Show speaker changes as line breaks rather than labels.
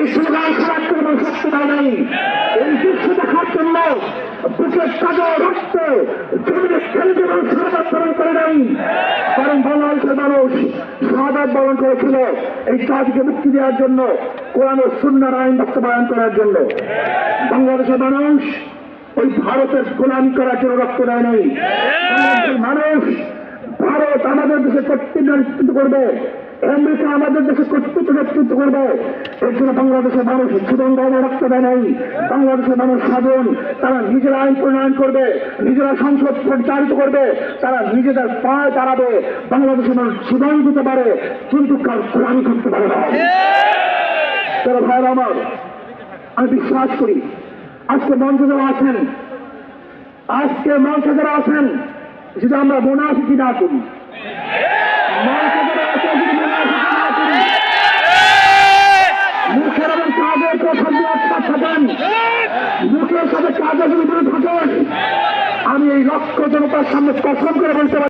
এই স্লোগান সবার কোনো শক্তি দেয় নাই। এই দৃশ্য দেখার জন্য বুকের কাজে রক্তে জমিনে ছেড়ে দেবেন শাহাদাত বরণ করে নাই, কারণ বাংলাদেশের মানুষ শাহাদাত বরণ করেছিল এই জাতিকে মুক্তি দেওয়ার জন্য, কোরআন ও সুন্নাহর আইন বাস্তবায়ন করার জন্য। বাংলাদেশের মানুষ ওই ভারতের গোলামি করার জন্য রক্ত দেয় নাই। বাংলাদেশের মানুষ ভারত আমাদের দেশে কর্তৃত্ব নেতৃত্ব করবে, আমেরিকা আমাদের দেশে কর্তৃত্ব নেতৃত্ব করবে, এর জন্য বাংলাদেশের মানুষ জীবন রক্ত দেয় নাই। বাংলাদেশের মানুষ স্বাধীন, তারা নিজেরা আইন প্রণয়ন করবে, নিজেরা সংসদ পরিচালিত করবে, তারা নিজেদের পায়ে দাঁড়াবে। বাংলাদেশের মানুষ জীবন দিতে পারে, কিন্তু কার গোলামি করতে পারে না। তারা ভাইয়ের আমার, আমি বিশ্বাস করি আজকে মঞ্চে যারা আছেন, আজকে মঞ্চে যারা আছেন, যদি আমরা মুনাফিকি না করি, মঞ্চে যারা আছেন যদি মুনাফিকি না করি, মুখের এবং কাজের কথা থাকেন, মুখের সাথে কাজের যদি থাকেন, আমি এই লক্ষ জনতার সামনে কসম করে বলতে পারি